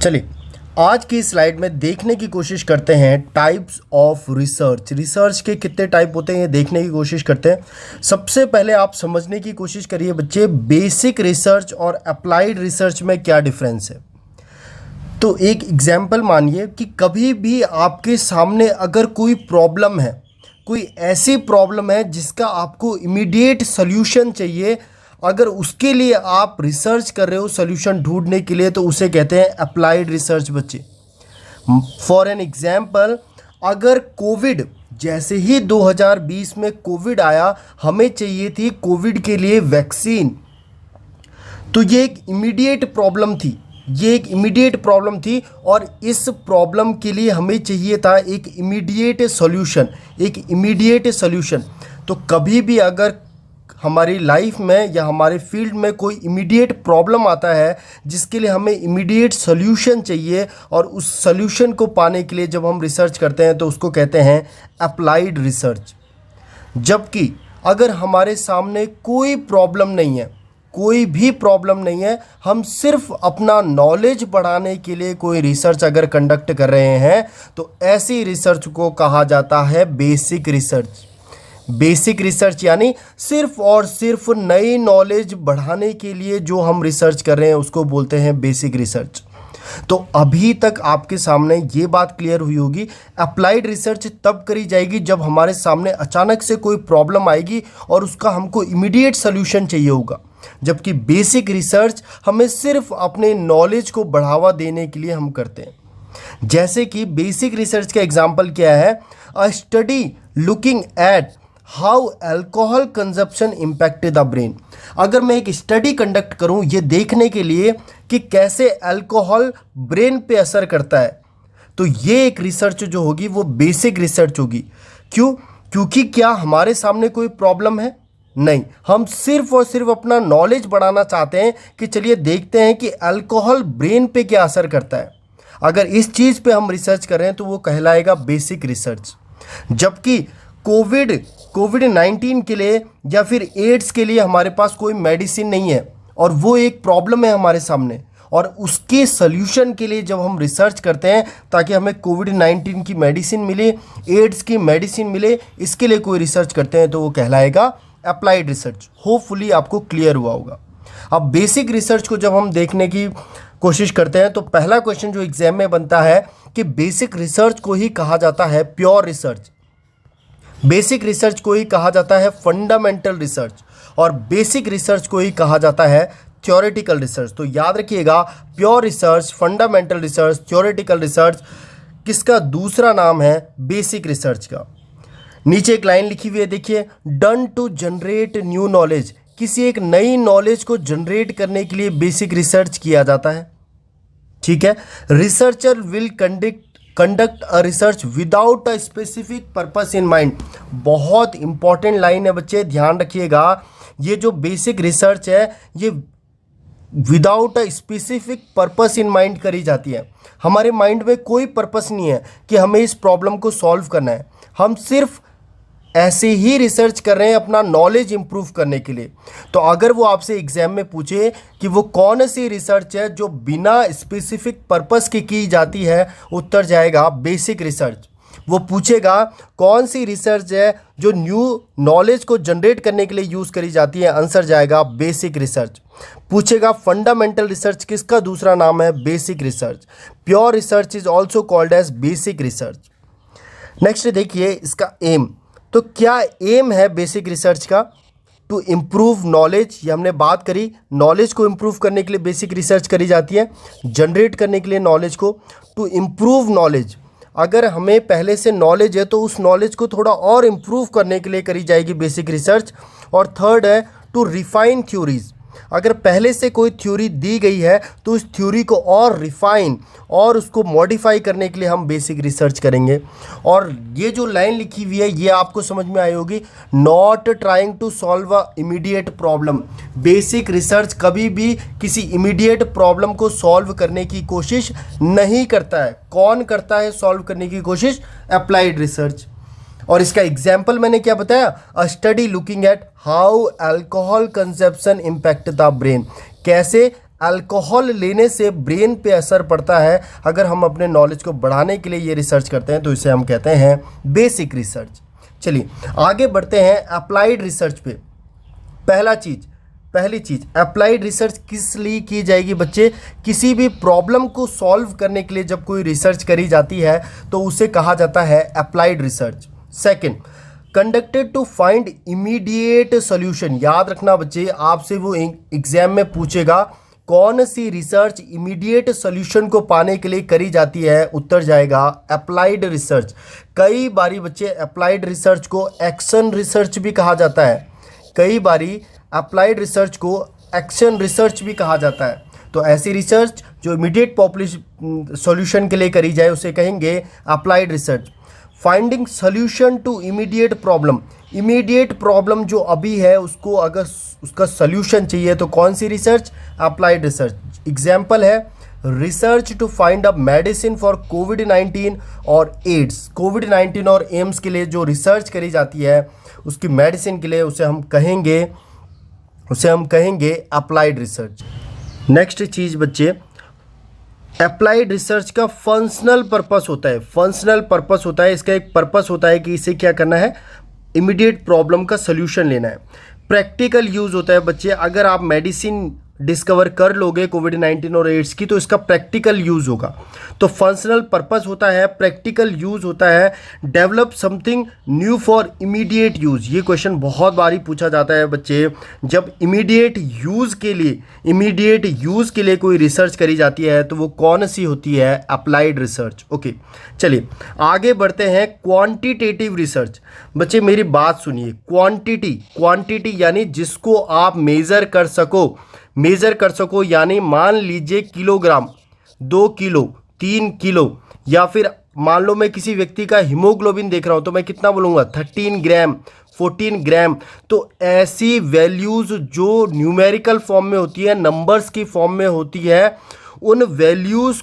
चलिए आज की स्लाइड में देखने की कोशिश करते हैं टाइप्स ऑफ रिसर्च के कितने टाइप होते हैं ये देखने की कोशिश करते हैं। सबसे पहले आप समझने की कोशिश करिए बच्चे, बेसिक रिसर्च और अप्लाइड रिसर्च में क्या डिफरेंस है। तो एक एग्जाम्पल मानिए कि कभी भी आपके सामने अगर कोई प्रॉब्लम है, कोई ऐसी प्रॉब्लम है जिसका आपको इमीडिएट सल्यूशन चाहिए, अगर उसके लिए आप रिसर्च कर रहे हो सोल्यूशन ढूंढने के लिए, तो उसे कहते हैं अप्लाइड रिसर्च बच्चे। फॉर एन एग्जाम्पल, अगर कोविड जैसे ही 2020 में कोविड आया, हमें चाहिए थी कोविड के लिए वैक्सीन, तो ये एक इमीडिएट प्रॉब्लम थी और इस प्रॉब्लम के लिए हमें चाहिए था एक इमीडिएट सॉल्यूशन। तो कभी भी अगर हमारी लाइफ में या हमारे फील्ड में कोई इमीडिएट प्रॉब्लम आता है जिसके लिए हमें इमीडिएट सॉल्यूशन चाहिए, और उस सॉल्यूशन को पाने के लिए जब हम रिसर्च करते हैं तो उसको कहते हैं अप्लाइड रिसर्च। जबकि अगर हमारे सामने कोई भी प्रॉब्लम नहीं है, हम सिर्फ अपना नॉलेज बढ़ाने के लिए कोई रिसर्च अगर कंडक्ट कर रहे हैं, तो ऐसी रिसर्च को कहा जाता है बेसिक रिसर्च। यानी सिर्फ और सिर्फ नई नॉलेज बढ़ाने के लिए जो हम रिसर्च कर रहे हैं उसको बोलते हैं बेसिक रिसर्च। तो अभी तक आपके सामने ये बात क्लियर हुई होगी, अप्लाइड रिसर्च तब करी जाएगी जब हमारे सामने अचानक से कोई प्रॉब्लम आएगी और उसका हमको इमीडिएट सॉल्यूशन चाहिए होगा। जबकि बेसिक रिसर्च हमें सिर्फ अपने नॉलेज को बढ़ावा देने के लिए हम करते हैं। जैसे कि बेसिक रिसर्च का एग्जाम्पल क्या है, अ study looking at how alcohol consumption impact the brain. अगर मैं एक स्टडी कंडक्ट करूं ये देखने के लिए कि कैसे अल्कोहल ब्रेन पे असर करता है, तो ये एक रिसर्च जो होगी वो बेसिक रिसर्च होगी। क्यों? क्योंकि क्या हमारे सामने कोई प्रॉब्लम है? नहीं, हम सिर्फ और सिर्फ अपना नॉलेज बढ़ाना चाहते हैं कि चलिए देखते हैं कि अल्कोहल ब्रेन पे क्या असर करता है। अगर इस चीज़ पे हम रिसर्च कर रहे हैं तो वो कहलाएगा बेसिक रिसर्च। जबकि कोविड-19 के लिए या फिर एड्स के लिए हमारे पास कोई मेडिसिन नहीं है और वो एक प्रॉब्लम है हमारे सामने, और उसके सल्यूशन के लिए जब हम रिसर्च करते हैं ताकि हमें कोविड-19 की मेडिसिन मिले, एड्स की मेडिसिन मिले, इसके लिए कोई रिसर्च करते हैं तो वो कहलाएगा अप्लाइड रिसर्च। होपफुली आपको क्लियर हुआ होगा। अब बेसिक रिसर्च को जब हम देखने की कोशिश करते हैं तो पहला क्वेश्चन जो एग्जाम में बनता है कि बेसिक रिसर्च को ही कहा जाता है प्योर रिसर्च, बेसिक रिसर्च को ही कहा जाता है फंडामेंटल रिसर्च, और बेसिक रिसर्च को ही कहा जाता है थ्योरेटिकल रिसर्च। तो याद रखिएगा, pure research, fundamental research, theoretical research, किसका दूसरा नाम है बेसिक रिसर्च का। नीचे एक लाइन लिखी हुई है, देखिए, done to generate new knowledge. किसी एक नई नॉलेज को जनरेट करने के लिए बेसिक रिसर्च किया जाता है। ठीक है, researcher will conduct a research without a specific purpose in mind. बहुत इंपॉर्टेंट लाइन है बच्चे, ध्यान रखिएगा। ये जो बेसिक रिसर्च है ये without a specific purpose in mind करी जाती है। हमारे माइंड में कोई पर्पस नहीं है कि हमें इस प्रॉब्लम को सॉल्व करना है, हम सिर्फ ऐसे ही रिसर्च कर रहे हैं अपना नॉलेज इंप्रूव करने के लिए। तो अगर वो आपसे एग्जाम में पूछे कि वो कौन सी रिसर्च है जो बिना स्पेसिफिक पर्पस की जाती है, उत्तर जाएगा बेसिक रिसर्च। वो पूछेगा कौन सी रिसर्च है जो न्यू नॉलेज को जनरेट करने के लिए यूज़ करी जाती है, आंसर जाएगा बेसिक रिसर्च। पूछेगा फंडामेंटल रिसर्च किसका दूसरा नाम है, basic research. Pure research is also called as basic research. Next देखिए इसका एम। तो क्या एम है बेसिक रिसर्च का? To improve knowledge. ये हमने बात करी, नॉलेज को इम्प्रूव करने के लिए बेसिक रिसर्च करी जाती है, जनरेट करने के लिए नॉलेज को। टू इम्प्रूव नॉलेज, अगर हमें पहले से नॉलेज है तो उस नॉलेज को थोड़ा और इम्प्रूव करने के लिए करी जाएगी बेसिक रिसर्च। और थर्ड है टू रिफाइन थ्योरीज। अगर पहले से कोई थ्योरी दी गई है तो उस थ्योरी को और रिफाइन और उसको मॉडिफाई करने के लिए हम बेसिक रिसर्च करेंगे। और ये जो लाइन लिखी हुई है ये आपको समझ में आई होगी, not trying to solve a immediate problem. Basic research कभी भी किसी इमीडिएट प्रॉब्लम को सॉल्व करने की कोशिश नहीं करता है। कौन करता है सॉल्व करने की कोशिश? Applied research. और इसका एग्जाम्पल मैंने क्या बताया, अ study looking at how alcohol consumption impact the brain, कैसे अल्कोहल लेने से ब्रेन पे असर पड़ता है, अगर हम अपने नॉलेज को बढ़ाने के लिए ये रिसर्च करते हैं तो इसे हम कहते हैं बेसिक रिसर्च। चलिए आगे बढ़ते हैं अप्लाइड रिसर्च पे। पहली चीज़ अप्लाइड रिसर्च किस लिए की जाएगी बच्चे? किसी भी प्रॉब्लम को सॉल्व करने के लिए जब कोई रिसर्च करी जाती है तो उसे कहा जाता है applied research. Second, conducted to find immediate solution. याद रखना बच्चे, आपसे वो एग्जाम में पूछेगा कौन सी रिसर्च इमीडिएट सॉल्यूशन को पाने के लिए करी जाती है, उत्तर जाएगा अप्लाइड रिसर्च। कई बारी बच्चे अप्लाइड रिसर्च को एक्शन रिसर्च भी कहा जाता है, कई बारी अप्लाइड रिसर्च को एक्शन रिसर्च भी कहा जाता है। तो ऐसी रिसर्च जो इमीडिएट पॉपुलेशन सॉल्यूशन के लिए करी जाए उसे कहेंगे applied research. Finding solution to immediate problem, immediate problem जो अभी है उसको अगर उसका सॉल्यूशन चाहिए तो कौन सी रिसर्च? Applied research. एग्जाम्पल है research to find a medicine for कोविड-19 और एड्स। कोविड-19 और एम्स के लिए जो रिसर्च करी जाती है उसकी मेडिसिन के लिए उसे हम कहेंगे अप्लाइड रिसर्च। नेक्स्ट चीज़ बच्चे, अप्लाइड रिसर्च का फंक्शनल पर्पस होता है। फंक्शनल पर्पस होता है, इसका एक पर्पस होता है कि इसे क्या करना है, इमीडिएट प्रॉब्लम का सल्यूशन लेना है। प्रैक्टिकल यूज़ होता है बच्चे, अगर आप मेडिसिन डिस्कवर कर लोगे कोविड-19 और एड्स की तो इसका प्रैक्टिकल यूज़ होगा। तो फंक्शनल पर्पस होता है, प्रैक्टिकल यूज़ होता है, develop something new for immediate use. ये क्वेश्चन बहुत बारी पूछा जाता है बच्चे, जब इमीडिएट यूज़ के लिए कोई रिसर्च करी जाती है तो वो कौन सी होती है? Applied research. ओके चलिए आगे बढ़ते हैं क्वांटिटेटिव रिसर्च। बच्चे मेरी बात सुनिए, क्वांटिटी यानी जिसको आप मेज़र कर सको, यानी मान लीजिए किलोग्राम, 2 किलो, 3 किलो, या फिर मान लो मैं किसी व्यक्ति का हीमोग्लोबिन देख रहा हूं तो मैं कितना बोलूँगा? 13 ग्राम, 14 ग्राम। तो ऐसी वैल्यूज़ जो न्यूमेरिकल फॉर्म में होती है, नंबर्स की फॉर्म में होती है, उन वैल्यूज़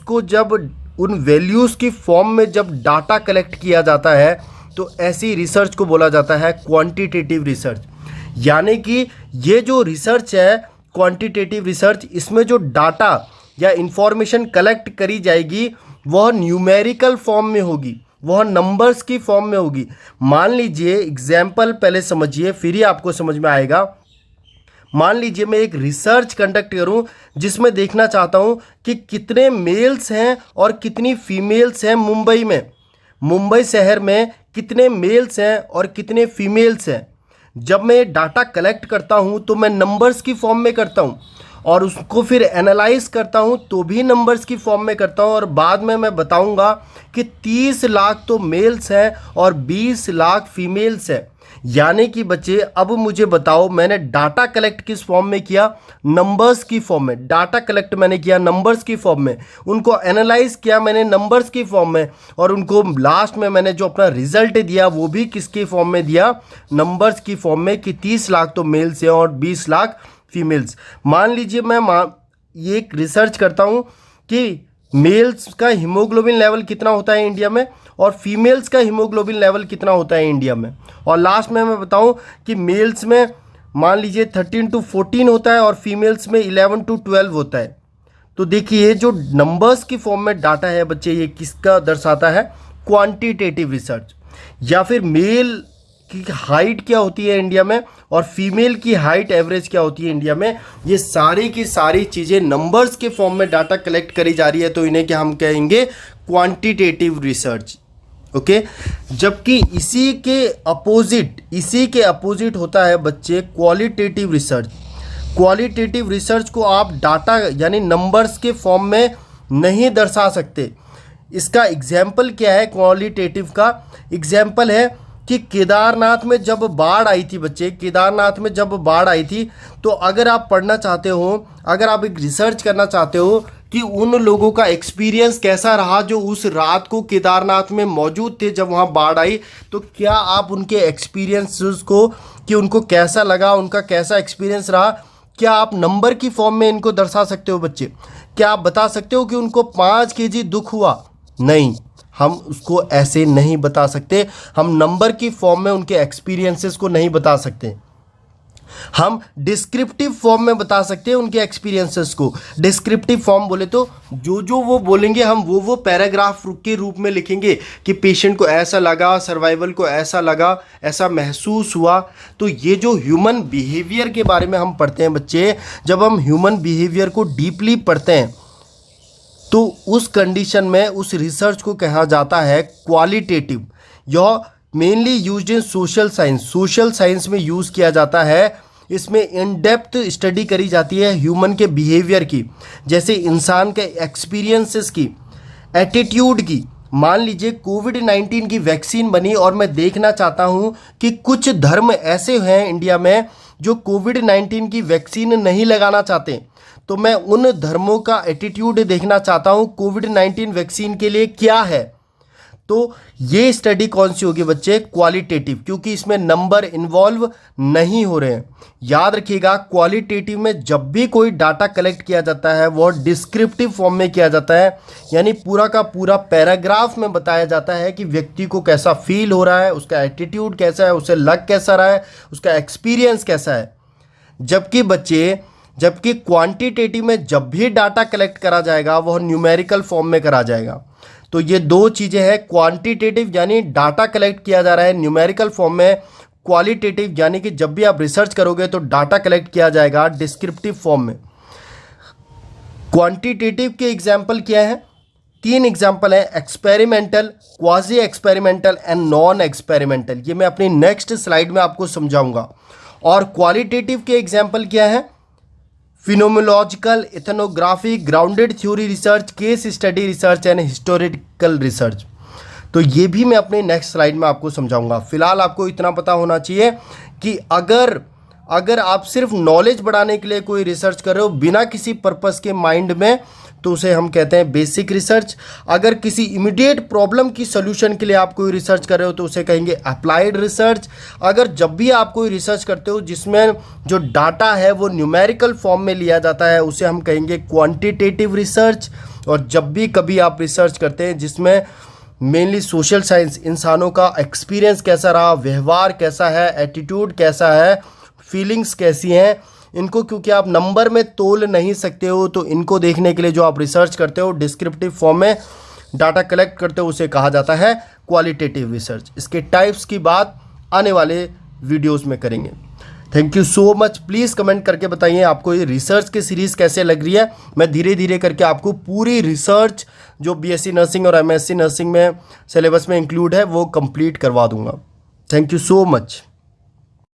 की फॉर्म में जब डाटा कलेक्ट किया जाता है तो ऐसी रिसर्च को बोला जाता है क्वांटिटेटिव रिसर्च। यानी कि ये जो रिसर्च है क्वांटिटेटिव रिसर्च, इसमें जो डाटा या इंफॉर्मेशन कलेक्ट करी जाएगी वह न्यूमेरिकल फॉर्म में होगी, वह नंबर्स की फॉर्म में होगी। मान लीजिए एग्जाम्पल पहले समझिए फिर ही आपको समझ में आएगा। मान लीजिए मैं एक रिसर्च कंडक्ट करूं जिसमें देखना चाहता हूं कि कितने मेल्स हैं और कितनी फीमेल्स हैं मुंबई शहर में कितने मेल्स हैं और कितने फीमेल्स हैं। जब मैं डाटा कलेक्ट करता हूं तो मैं नंबर्स की फॉर्म में करता हूं और उसको फिर एनालाइज करता हूं तो भी नंबर्स की फॉर्म में करता हूं, और बाद में मैं बताऊंगा कि 30 लाख तो मेल्स हैं और 20 लाख फीमेल्स हैं। यानी कि बच्चे अब मुझे बताओ, मैंने डाटा कलेक्ट किस फॉर्म में किया? नंबर्स की फॉर्म में। डाटा कलेक्ट मैंने किया नंबर्स की फॉर्म में, उनको एनालाइज किया मैंने नंबर्स की फॉर्म में, और उनको लास्ट में मैंने जो अपना रिजल्ट दिया वो भी किसकी फॉर्म में दिया? नंबर्स की फॉर्म में, कि 30 लाख तो मेल्स हैं और 20 लाख फीमेल्स। मान लीजिए मैं ये रिसर्च करता हूँ कि मेल्स का हीमोग्लोबिन लेवल कितना होता है इंडिया में और फीमेल्स का हीमोग्लोबिन लेवल कितना होता है इंडिया में, और लास्ट में मैं बताऊं कि मेल्स में मान लीजिए 13 to 14 होता है और फीमेल्स में 11 to 12 होता है। तो देखिए ये जो नंबर्स की फॉर्म में डाटा है बच्चे, ये किसका दर्शाता है? Quantitative research. या फिर मेल की हाइट क्या होती है इंडिया में और फीमेल की हाइट एवरेज क्या होती है इंडिया में, ये सारी की सारी चीज़ें नंबर्स के फॉर्म में डाटा कलेक्ट करी जा रही है, तो इन्हें क्या हम कहेंगे? Quantitative research. ओके जबकि इसी के अपोजिट होता है बच्चे क्वालिटेटिव रिसर्च। क्वालिटेटिव रिसर्च को आप डाटा यानी नंबर्स के फॉर्म में नहीं दर्शा सकते। इसका एग्जाम्पल क्या है? क्वालिटेटिव का एग्जाम्पल है कि केदारनाथ में जब बाढ़ आई थी बच्चे, केदारनाथ में जब बाढ़ आई थी, तो अगर आप पढ़ना चाहते हो, अगर आप एक रिसर्च करना चाहते हो कि उन लोगों का एक्सपीरियंस कैसा रहा जो उस रात को केदारनाथ में मौजूद थे जब वहाँ बाढ़ आई, तो क्या आप उनके एक्सपीरियंसेस को, कि उनको कैसा लगा, उनका कैसा एक्सपीरियंस रहा, क्या आप नंबर की फॉर्म में इनको दर्शा सकते हो बच्चे? क्या आप बता सकते हो कि उनको 5 kg दुख हुआ? नहीं, हम उसको ऐसे नहीं बता सकते। हम नंबर की फॉर्म में उनके एक्सपीरियंसेस को नहीं बता सकते। हम डिस्क्रिप्टिव फॉर्म में बता सकते हैं उनके एक्सपीरियंसेस को। डिस्क्रिप्टिव फॉर्म बोले तो जो जो वो बोलेंगे हम वो पैराग्राफ के रूप में लिखेंगे कि पेशेंट को ऐसा लगा, सर्वाइवल को ऐसा लगा, ऐसा महसूस हुआ। तो ये जो ह्यूमन बिहेवियर के बारे में हम पढ़ते हैं बच्चे, जब हम ह्यूमन बिहेवियर को डीपली पढ़ते हैं तो उस कंडीशन में उस रिसर्च को कहा जाता है क्वालिटेटिव। यह mainly used in social science, social science में यूज़ किया जाता है। इसमें इन डेप्थ स्टडी करी जाती है ह्यूमन के बिहेवियर की, जैसे इंसान के एक्सपीरियंसेस की, एटीट्यूड की। मान लीजिए कोविड-19 की वैक्सीन बनी और मैं देखना चाहता हूँ कि कुछ धर्म ऐसे हैं इंडिया में जो कोविड-19 की वैक्सीन नहीं लगाना चाहते, तो मैं उन धर्मों का एटीट्यूड देखना चाहता हूँ कोविड-19 वैक्सीन के लिए क्या है। तो ये स्टडी कौन सी होगी बच्चे? क्वालिटेटिव, क्योंकि इसमें नंबर इन्वॉल्व नहीं हो रहे हैं। याद रखिएगा, क्वालिटेटिव में जब भी कोई डाटा कलेक्ट किया जाता है वो डिस्क्रिप्टिव फॉर्म में किया जाता है, यानी पूरा का पूरा पैराग्राफ में बताया जाता है कि व्यक्ति को कैसा फील हो रहा है, उसका एटीट्यूड कैसा है, उसे लग कैसा रहा है, उसका एक्सपीरियंस कैसा है। जबकि क्वांटिटेटिव में जब भी डाटा कलेक्ट करा जाएगा वह न्यूमेरिकल फॉर्म में करा जाएगा। तो ये दो चीज़ें हैं, क्वांटिटेटिव यानी डाटा कलेक्ट किया जा रहा है न्यूमेरिकल फॉर्म में, क्वालिटेटिव यानी कि जब भी आप रिसर्च करोगे तो डाटा कलेक्ट किया जाएगा डिस्क्रिप्टिव फॉर्म में। क्वांटिटेटिव के एग्जाम्पल क्या है? 3 एग्जाम्पल है, experimental, quasi experimental and non experimental. ये मैं अपनी नेक्स्ट स्लाइड में आपको समझाऊंगा। और क्वालिटेटिव के एग्जाम्पल क्या है? Phenomenological, ethnographic, grounded theory research, case study research and historical research. तो ये भी मैं अपने नेक्स्ट स्लाइड में आपको समझाऊंगा। फिलहाल आपको इतना पता होना चाहिए कि अगर आप सिर्फ नॉलेज बढ़ाने के लिए कोई रिसर्च कर रहे हो बिना किसी पर्पस के माइंड में, तो उसे हम कहते हैं बेसिक रिसर्च। अगर किसी इमीडिएट प्रॉब्लम की सोल्यूशन के लिए आप कोई रिसर्च कर रहे हो तो उसे कहेंगे अप्लाइड रिसर्च। अगर जब भी आप कोई रिसर्च करते हो जिसमें जो डाटा है वो न्यूमेरिकल फॉर्म में लिया जाता है उसे हम कहेंगे क्वांटिटेटिव रिसर्च। और जब भी कभी आप रिसर्च करते हैं जिसमें मेनली सोशल साइंस, इंसानों का एक्सपीरियंस कैसा रहा, व्यवहार कैसा है, एटीट्यूड कैसा है, फीलिंग्स कैसी हैं, इनको क्योंकि आप नंबर में तोल नहीं सकते हो, तो इनको देखने के लिए जो आप रिसर्च करते हो डिस्क्रिप्टिव फॉर्म में डाटा कलेक्ट करते हो उसे कहा जाता है क्वालिटेटिव रिसर्च। इसके टाइप्स की बात आने वाले वीडियोस में करेंगे। Thank you so much. Please comment करके बताइए आपको ये रिसर्च की सीरीज़ कैसे लग रही है। मैं धीरे धीरे करके आपको पूरी रिसर्च जो बीएससी नर्सिंग और एमएससी नर्सिंग में सिलेबस में इंक्लूड है वो कंप्लीट करवा दूंगा। Thank you so much.